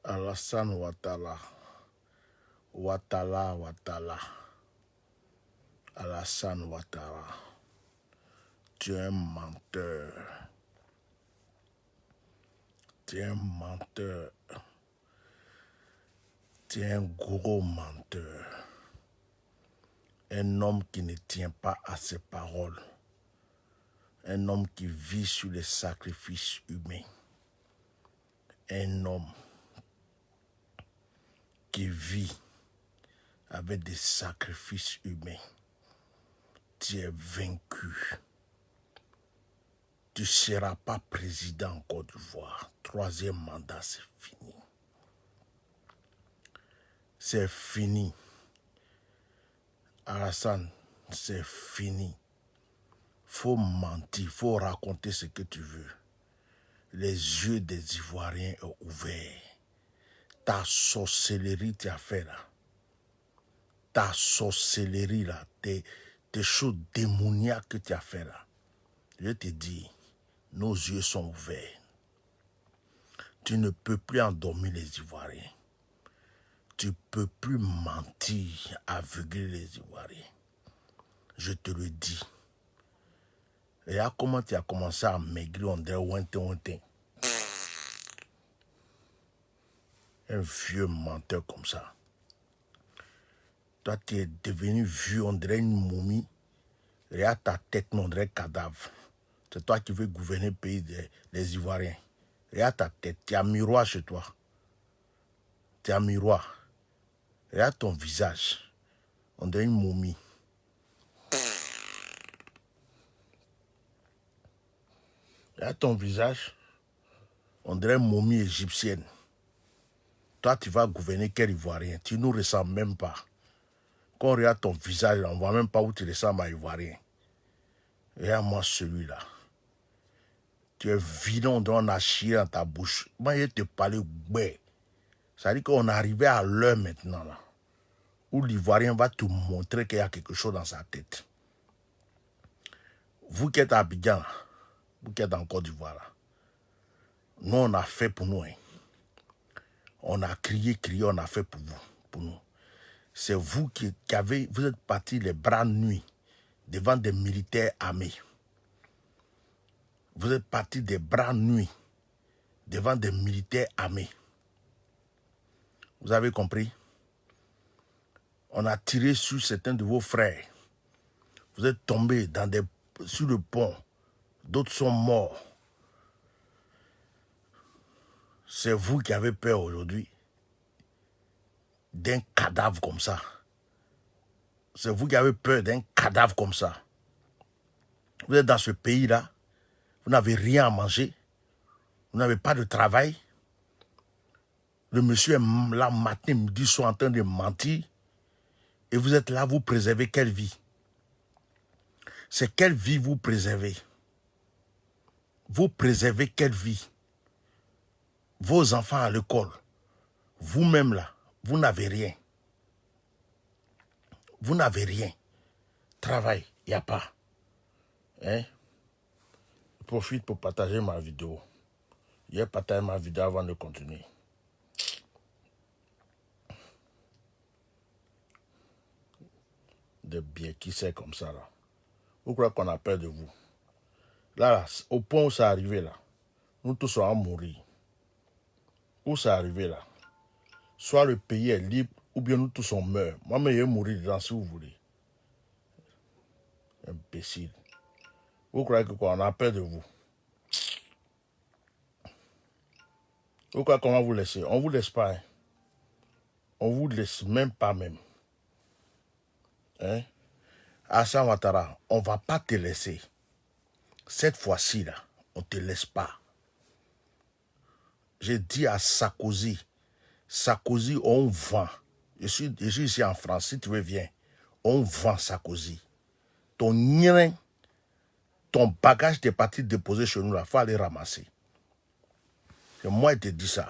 Alassane Ouattara. Ouattara. Alassane Ouattara. Tu es un menteur. Tu es un menteur. Tu es un gros menteur. Un homme qui ne tient pas à ses paroles. Un homme qui vit sur les sacrifices humains. Un homme qui vit avec des sacrifices humains. Tu es vaincu. Tu ne seras pas président en Côte d'Ivoire. 3e mandat, c'est fini. C'est fini. Alassane, c'est fini. Faut mentir, faut raconter ce que tu veux. Les yeux des Ivoiriens sont ouverts. Ta sorcellerie tu as fait là. Ta sorcellerie là, tes choses démoniaques que tu as fait là. Je te dis, nos yeux sont ouverts. Tu ne peux plus endormir les Ivoiriens. Tu ne peux plus mentir, aveugler les Ivoiriens. Je te le dis. Regarde comment tu as commencé à maigrir, on dirait ouintin. Un vieux menteur comme ça. Toi, tu es devenu vieux, on dirait une momie. Regarde ta tête, on dirait un cadavre. C'est toi qui veux gouverner le pays des Ivoiriens. Regarde ta tête, tu as un miroir chez toi. Tu as un miroir. Regarde ton visage. On dirait une momie. Regarde ton visage. On dirait une momie égyptienne. Toi, tu vas gouverner quel Ivoirien? Tu ne nous ressembles même pas. Quand on regarde ton visage, on ne voit même pas où tu ressembles à Ivoirien. Regarde-moi celui-là. Tu es vilain, on a chié dans ta bouche. Moi, je te parlais, ouais. Ça veut dire qu'on est arrivé à l'heure maintenant, là, où l'Ivoirien va te montrer qu'il y a quelque chose dans sa tête. Vous qui êtes à Abidjan, vous qui êtes en Côte d'Ivoire, là, nous, on a fait pour nous. Hein. On a crié, on a fait pour vous, pour nous. C'est vous qui avez, vous êtes partis les bras nus devant des militaires armés. Vous êtes partis des bras nus devant des militaires armés. Vous avez compris? On a tiré sur certains de vos frères. Vous êtes tombés sur le pont. D'autres sont morts. C'est vous qui avez peur aujourd'hui d'un cadavre comme ça. C'est vous qui avez peur d'un cadavre comme ça. Vous êtes dans ce pays-là. Vous n'avez rien à manger. Vous n'avez pas de travail. Le monsieur est là matin, midi, soir en train de mentir. Et vous êtes là, vous préservez quelle vie? C'est quelle vie vous préservez? Vous préservez quelle vie? Vos enfants à l'école. Vous-même là, vous n'avez rien. Vous n'avez rien. Travail, il n'y a pas. Hein? Je profite pour partager ma vidéo. J'ai partagé ma vidéo avant de continuer. Des biais qui c'est comme ça là. Vous croyez qu'on a peur de vous? Là, au point où ça arrivé là, nous tous sommes à mourir. Où ça arrivé là? Soit le pays est libre, ou bien nous tous on meurt. Moi-même, je vais mourir dedans si vous voulez. Imbécile. Vous croyez que quoi? On a peur de vous? Vous croyez qu'on va vous laisser? On ne vous laisse pas. Hein? On ne vous laisse même pas même. Hein? Alassane Ouattara, on ne va pas te laisser. Cette fois-ci, là, on ne te laisse pas. J'ai dit à Sarkozy, on vend. Je suis ici en France, si tu veux, viens. On vend Sarkozy. Ton nien, ton bagage t'es parti déposer chez nous, là, il faut aller ramasser. C'est moi qui te dis ça.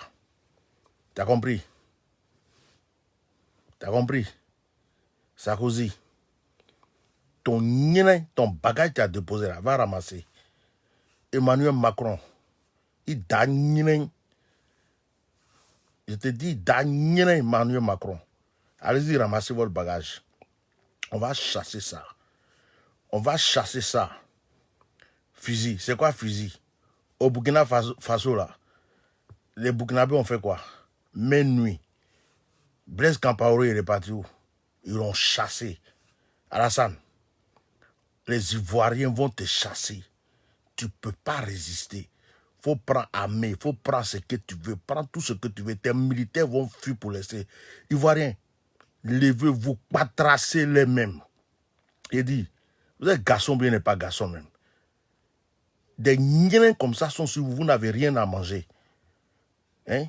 T'as compris? T'as compris? Sarkozy, ton nien, ton bagage t'as déposé là, va ramasser. Emmanuel Macron, il t'a nien. Je te dis, Daniel Emmanuel Macron, allez-y ramasser votre bagage. On va chasser ça. On va chasser ça. Fusil. C'est quoi fusil? Au Burkina Faso, là, les Burkinabés ont fait quoi? Même nuit. Blaise Compaoré, il est parti où? Ils l'ont chassé. Alassane, les Ivoiriens vont te chasser. Tu ne peux pas résister. Il faut prendre armée, il faut prendre ce que tu veux, prendre tout ce que tu veux. Tes militaires vont fuir pour laisser. Ivoiriens, levez-vous, pas tracer les mêmes. Il dit, vous êtes garçon bien et pas garçon même. Des niens comme ça sont sur vous, vous n'avez rien à manger. Hein?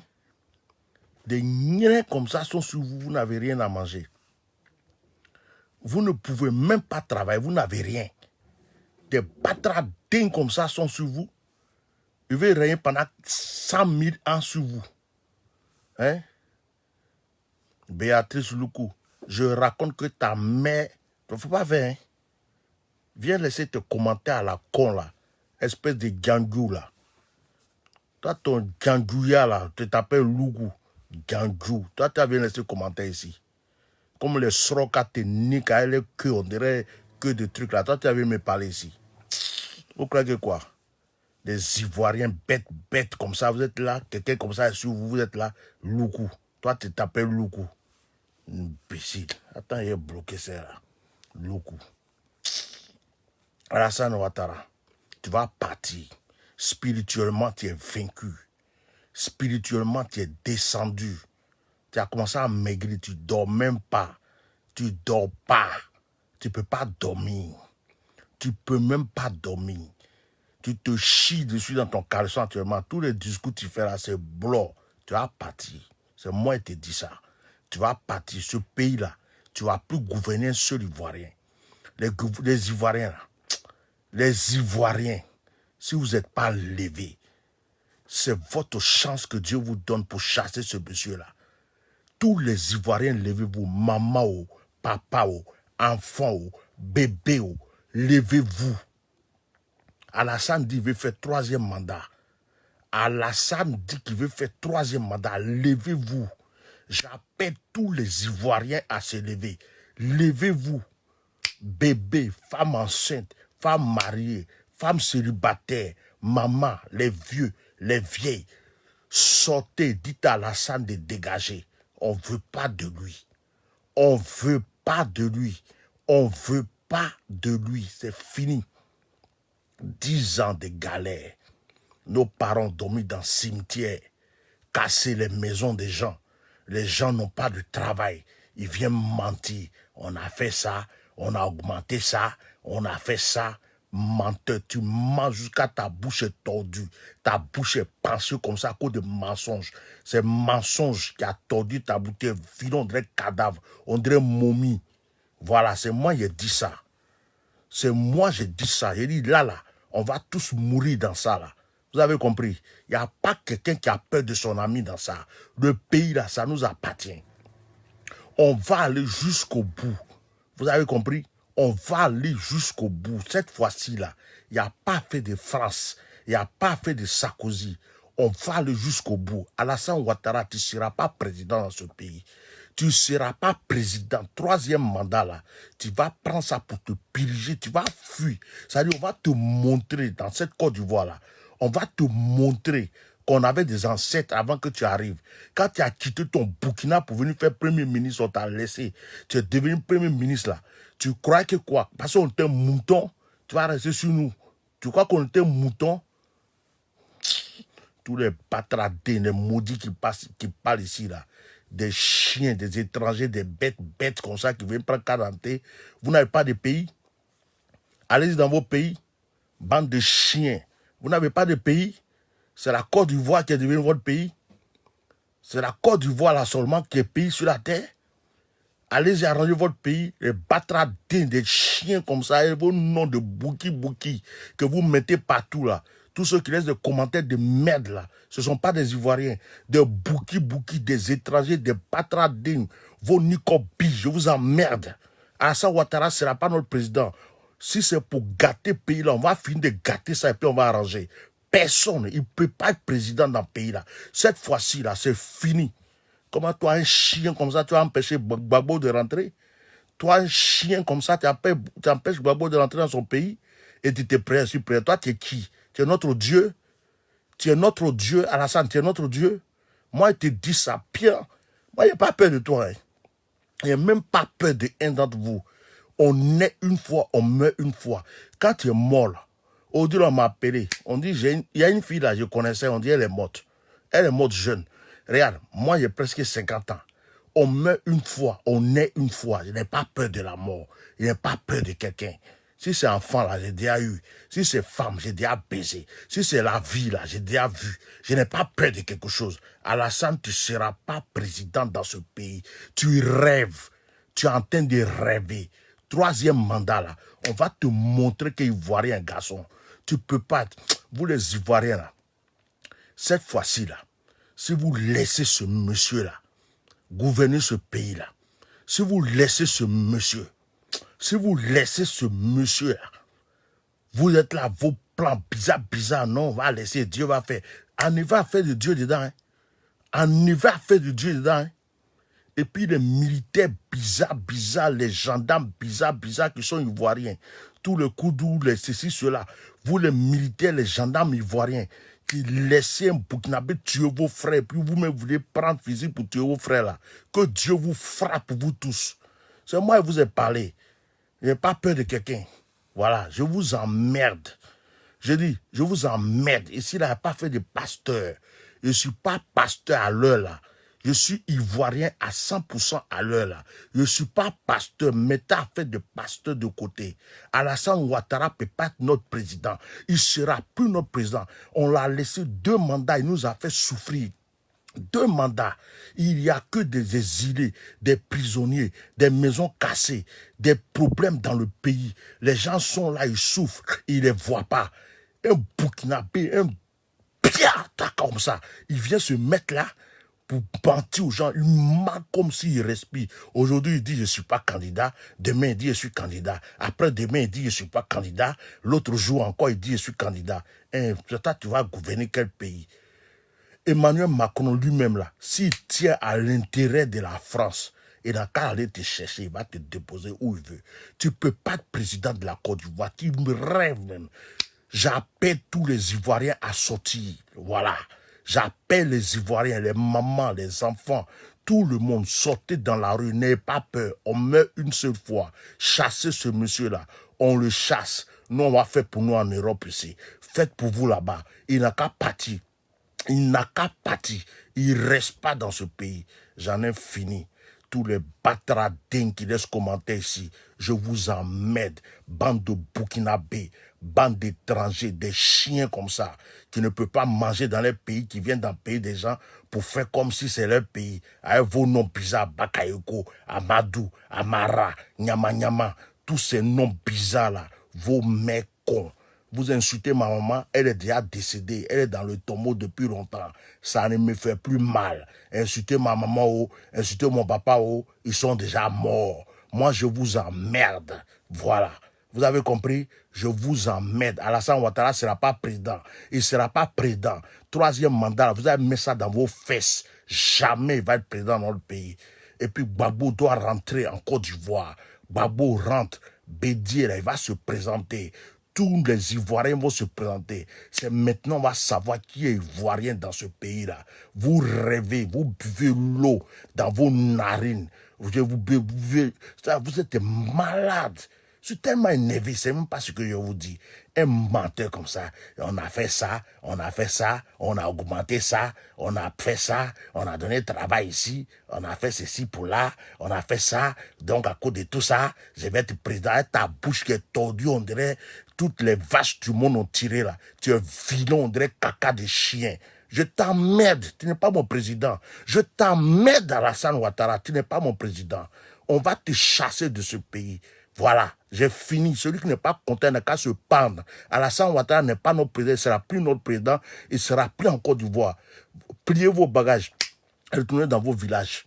Des niens comme ça sont sur vous, vous n'avez rien à manger. Vous ne pouvez même pas travailler, vous n'avez rien. Des patradins comme ça sont sur vous. Ils veulent régner pendant 100 000 ans sur vous. Hein? Béatrice Loukou, je raconte que ta mère... Il ne faut pas faire, hein? Viens laisser te commenter à la con, là. Espèce de gangou, là. Toi, ton gangouya, là, tu t'appelles Loukou. Gangou. Toi, tu viens laisser commenter ici. Comme les srokas te niquent avec les queues, on dirait que de trucs, là. Toi, tu viens me parler ici. Vous croyez que quoi? Des Ivoiriens bêtes comme ça, vous êtes là, quelqu'un comme ça, sur vous, vous êtes là, Loukou. Toi, tu t'appelles Loukou. Imbécile. Attends, il est bloqué, c'est là. Loukou. Alassane Ouattara, tu vas partir. Spirituellement, tu es vaincu. Spirituellement, tu es descendu. Tu as commencé à maigrir, tu ne dors même pas. Tu ne dors pas. Tu ne peux pas dormir. Tu ne peux même pas dormir. Tu te chies dessus dans ton caleçon actuellement. Tous les discours que tu fais là, c'est blanc. Tu vas partir. C'est moi qui te dis ça. Tu vas partir. Ce pays-là, tu ne vas plus gouverner un seul Ivoirien. Les Ivoiriens, là, les Ivoiriens, si vous n'êtes pas levés, c'est votre chance que Dieu vous donne pour chasser ce monsieur-là. Tous les Ivoiriens, levez-vous. Maman, papa, enfant, bébé, levez-vous. Alassane dit qu'il veut faire 3e mandat. Alassane dit qu'il veut faire 3e mandat. Levez-vous. J'appelle tous les Ivoiriens à se lever. Levez-vous. Bébé, femme enceinte, femme mariée, femme célibataire, maman, les vieux, les vieilles. Sortez, dites à Alassane de dégager. On ne veut pas de lui. On ne veut pas de lui. On ne veut pas de lui. C'est fini. 10 ans de galère. Nos parents dormi dans le cimetière, casser les maisons des gens. Les gens n'ont pas de travail. Ils viennent mentir. On a fait ça, on a augmenté ça, on a fait ça. Menteur, tu mens jusqu'à ta bouche est tordue. Ta bouche est pensée comme ça à cause de mensonges. C'est mensonge qui a tordu ta bouche. Vide, on dirait cadavre, on dirait momie. Voilà, c'est moi qui ai dit ça. C'est moi j'ai dit ça. J'ai dit là, on va tous mourir dans ça là. Vous avez compris? Il n'y a pas quelqu'un qui a peur de son ami dans ça. Le pays là, ça nous appartient. On va aller jusqu'au bout. Vous avez compris? On va aller jusqu'au bout. Cette fois-ci là, il n'y a pas fait de France. Il n'y a pas fait de Sarkozy. On va aller jusqu'au bout. Alassane Ouattara, tu ne seras pas président dans ce pays. Tu ne seras pas président. 3e mandat là, tu vas prendre ça pour te purger. Tu vas fuir. C'est-à-dire, on va te montrer dans cette Côte d'Ivoire là. On va te montrer qu'on avait des ancêtres avant que tu arrives. Quand tu as quitté ton Burkina pour venir faire Premier ministre, on t'a laissé. Tu es devenu Premier ministre là. Tu crois que quoi? Parce qu'on était mouton, tu vas rester sur nous. Tu crois qu'on était mouton? Tous les patradins, les maudits qui parlent ici là. Des chiens, des étrangers, des bêtes comme ça qui viennent prendre quarantaine. Vous n'avez pas de pays? Allez-y dans vos pays. Bande de chiens. Vous n'avez pas de pays? C'est la Côte d'Ivoire qui est devenue votre pays? C'est la Côte d'Ivoire là seulement qui est pays sur la terre? Allez-y arranger votre pays, les batradins, des chiens comme ça, et vos noms de bouki que vous mettez partout là. Tous ceux qui laissent des commentaires de merde là, ce ne sont pas des Ivoiriens, des bouki, des étrangers, des batradins, vos nicobis, je vous emmerde. Alassane Ouattara ne sera pas notre président. Si c'est pour gâter le pays là, on va finir de gâter ça et puis on va arranger. Personne, il ne peut pas être président dans le pays là. Cette fois-ci là, c'est fini. Comment toi, un chien comme ça, tu as empêché Gbagbo de rentrer? Toi, un chien comme ça, tu empêches Gbagbo de rentrer dans son pays et tu t'es prêt, suis prêt. Toi, tu es qui? Tu es notre Dieu? Tu es notre Dieu, Alassane, tu es notre Dieu? Moi, je te dis ça, Pierre. Moi, je n'ai pas peur de toi. Hein. Il n'y a même pas peur de un d'entre vous. On est une fois, on meurt une fois. Quand tu es mort, là, aujourd'hui, on m'a appelé. On dit, il y a une fille là, je connaissais, on dit, elle est morte. Elle est morte jeune. Regarde, moi, j'ai presque 50 ans. On meurt une fois, on est une fois. Je n'ai pas peur de la mort. Je n'ai pas peur de quelqu'un. Si c'est enfant, là, j'ai déjà eu. Si c'est femme, j'ai déjà baisé. Si c'est la vie, là, j'ai déjà vu. Je n'ai pas peur de quelque chose. Alassane, tu ne seras pas président dans ce pays. Tu rêves. Tu es en train de rêver. Troisième mandat, là, on va te montrer que Ivoirien, garçon. Tu ne peux pas. Vous, les Ivoiriens, là, cette fois-ci, là, si vous laissez ce monsieur-là gouverner ce pays-là, si vous laissez ce monsieur, vous êtes là, vos plans bizarres, non, on va laisser, Dieu va faire. On y va faire de Dieu dedans. Hein. On y va faire de Dieu dedans. Hein. Et puis les militaires bizarres, les gendarmes bizarres qui sont ivoiriens, tous les Koudou, les ceci, cela, vous les militaires, les gendarmes ivoiriens, qui laissez un Burkinabé tuer vos frères, puis vous-même voulez prendre fusil pour tuer vos frères là. Que Dieu vous frappe, vous tous. C'est moi qui vous ai parlé. Je n'ai pas peur de quelqu'un. Voilà, je vous emmerde. Je dis, je vous emmerde. Ici, là, il n'y a pas fait de pasteur. Je ne suis pas pasteur à l'heure là. Je suis ivoirien à 100% à l'heure là. Je ne suis pas pasteur, mais tu as fait de pasteur de côté. Alassane Ouattara ne peut pas être notre président. Il ne sera plus notre président. On l'a laissé 2 mandats, il nous a fait souffrir. 2 mandats. Il n'y a que des exilés, des prisonniers, des maisons cassées, des problèmes dans le pays. Les gens sont là, ils souffrent, ils ne les voient pas. Un Burkinabé, un piata comme ça, il vient se mettre là pour mentir aux gens, il ment comme s'il respire. Aujourd'hui, il dit je ne suis pas candidat. Demain, il dit je suis candidat. Après-demain, il dit je ne suis pas candidat. L'autre jour encore, il dit je suis candidat. Et toi, tu vas gouverner quel pays? Emmanuel Macron lui-même, là, s'il tient à l'intérêt de la France, il n'a qu'à aller te chercher, il va te déposer où il veut. Tu ne peux pas être président de la Côte d'Ivoire. Tu me rêves même. J'appelle tous les Ivoiriens à sortir. Voilà. J'appelle les Ivoiriens, les mamans, les enfants, tout le monde, sortez dans la rue, n'ayez pas peur. On meurt une seule fois. Chassez ce monsieur-là. On le chasse. Nous, on va faire pour nous en Europe ici. Faites pour vous là-bas. Il n'a qu'à partir. Il n'a qu'à partir. Il ne reste pas dans ce pays. J'en ai fini. Tous les batradins qui laissent commenter ici, je vous emmerde. Bande de Burkinabés, bande d'étrangers, des chiens comme ça, qui ne peuvent pas manger dans les pays, qui viennent dans le pays des gens pour faire comme si c'est leur pays. Avec vos noms bizarres, Bakayoko, Amadou, Amara, Nyama Nyama, tous ces noms bizarres là, vos mecs cons. Vous insultez ma maman, elle est déjà décédée, elle est dans le tombeau depuis longtemps. Ça ne me fait plus mal. Insultez ma maman, oh, insultez mon papa, oh, ils sont déjà morts. Moi, je vous emmerde. Voilà. Vous avez compris? Je vous emmerde. Alassane Ouattara ne sera pas président. Il ne sera pas président. 3e mandat, vous avez mis ça dans vos fesses. Jamais il va être président dans le pays. Et puis Gbagbo doit rentrer en Côte d'Ivoire. Gbagbo rentre. Bédier, là, il va se présenter. Tous les Ivoiriens vont se présenter. C'est maintenant on va savoir qui est Ivoirien dans ce pays-là. Vous rêvez, vous buvez l'eau dans vos narines. Vous êtes malade. Je suis tellement énervé, c'est même pas ce que je vous dis. Un menteur comme ça, on a fait ça, on a fait ça, on a augmenté ça, on a fait ça, on a donné travail ici, on a fait ceci pour là, on a fait ça. Donc à cause de tout ça, je vais te présenter ta bouche qui est tordue, on dirait toutes les vaches du monde ont tiré là. Tu es vilain, on dirait caca de chien. Je t'emmerde, tu n'es pas mon président. Je t'emmerde, Alassane Ouattara, tu n'es pas mon président. On va te chasser de ce pays. Voilà, j'ai fini. Celui qui n'est pas content n'a qu'à se pendre. Alassane Ouattara n'est pas notre président, il ne sera plus notre président, il ne sera plus en Côte d'Ivoire. Pliez vos bagages, retournez dans vos villages.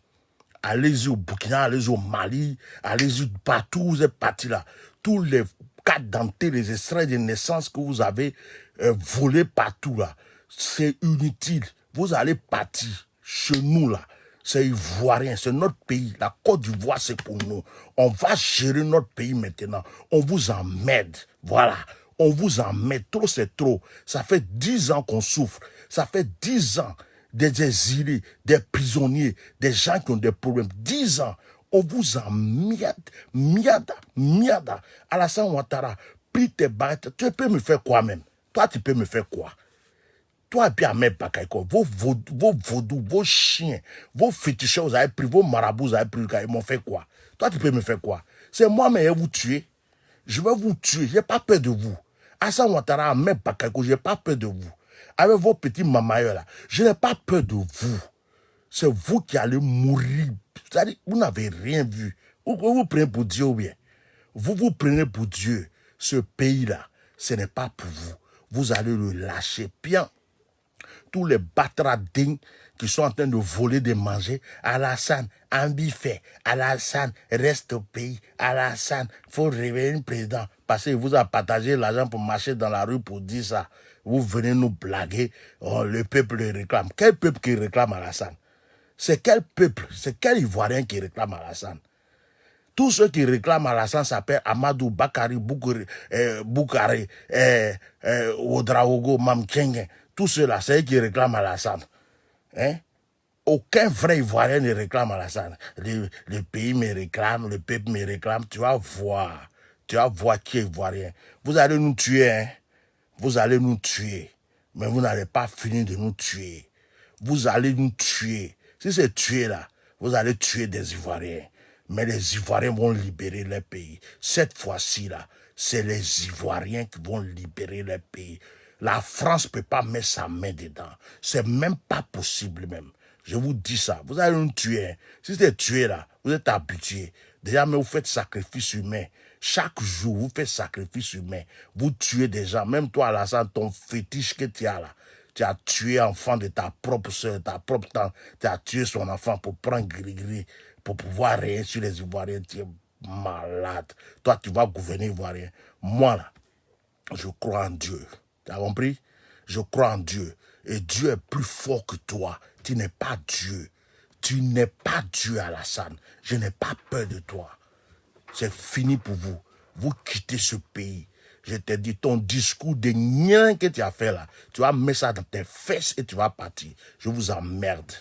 Allez-y au Burkina, allez-y au Mali, allez-y partout où vous êtes partis là. Tous les cartes d'identité, les extraits de naissance que vous avez volés partout là, c'est inutile. Vous allez partir chez nous là. C'est ivoirien, c'est notre pays. La Côte d'Ivoire, c'est pour nous. On va gérer notre pays maintenant. On vous emmerde. Voilà. On vous emmerde. Trop, c'est trop. Ça fait 10 ans qu'on souffre. Ça fait 10 ans des exilés, des prisonniers, des gens qui ont des problèmes. 10 ans. On vous emmerde. Miada. Alassane Ouattara, pris tes baguettes. Tu peux me faire quoi même? Toi, tu peux me faire quoi? Toi, bien, Ahmed Bakayoko, vos vaudous, vos chiens, vos féticheurs, vous avez pris, vos marabouts, vous avez pris, ils m'ont fait quoi? Toi, tu peux me faire quoi? C'est moi, mais je vais vous tuer. Je vais vous tuer. Je n'ai pas peur de vous. Alassane Ouattara, Ahmed Bakayoko, je n'ai pas peur de vous. Avec vos petits mamailleurs là, je n'ai pas peur de vous. C'est vous qui allez mourir. C'est-à-dire, vous n'avez rien vu. Vous prenez pour Dieu ou bien? Vous prenez pour Dieu. Ce pays-là, ce n'est pas pour vous. Vous allez le lâcher. Bien. Tous les batradins qui sont en train de voler, de manger. Alassane, Ambifé, Alassane, reste au pays. Alassane, il faut réveiller le président. Parce qu'il vous a partagé l'argent pour marcher dans la rue pour dire ça. Vous venez nous blaguer. Oh, le peuple le réclame. Quel peuple qui réclame Alassane? C'est quel peuple? C'est quel Ivoirien qui réclame Alassane? Tous ceux qui réclament Alassane s'appellent Amadou Bakari Boukari, Ouedraogo, Mamkenge. Tous ceux-là, c'est eux qui réclament Alassane. Hein? Aucun vrai Ivoirien ne réclame Alassane. Le pays me réclame, le peuple me réclame. Tu vas voir. Tu vas voir qui est Ivoirien. Vous allez nous tuer. Hein? Vous allez nous tuer. Mais vous n'allez pas finir de nous tuer. Vous allez nous tuer. Si c'est tuer là, vous allez tuer des Ivoiriens. Mais les Ivoiriens vont libérer leur pays. Cette fois-ci là, c'est les Ivoiriens qui vont libérer leur pays. La France ne peut pas mettre sa main dedans. C'est même pas possible même. Je vous dis ça. Vous allez nous tuer. Hein. Si c'est tuer là, vous êtes habitués. Déjà, mais vous faites sacrifice humain. Chaque jour, vous faites sacrifice humain. Vous tuez des gens. Même toi, Alassane, ton fétiche que tu as là. Tu as tué l'enfant de ta propre soeur, ta propre tante. Tu as tué son enfant pour prendre gris-gris, pour pouvoir régner sur les Ivoiriens. Tu es malade. Toi, tu vas gouverner Ivoirien. Moi, là, je crois en Dieu. Tu as compris? Je crois en Dieu. Et Dieu est plus fort que toi. Tu n'es pas Dieu. Tu n'es pas Dieu, Alassane. Je n'ai pas peur de toi. C'est fini pour vous. Vous quittez ce pays. Je t'ai dit, ton discours de nien que tu as fait là, tu vas mettre ça dans tes fesses et tu vas partir. Je vous emmerde.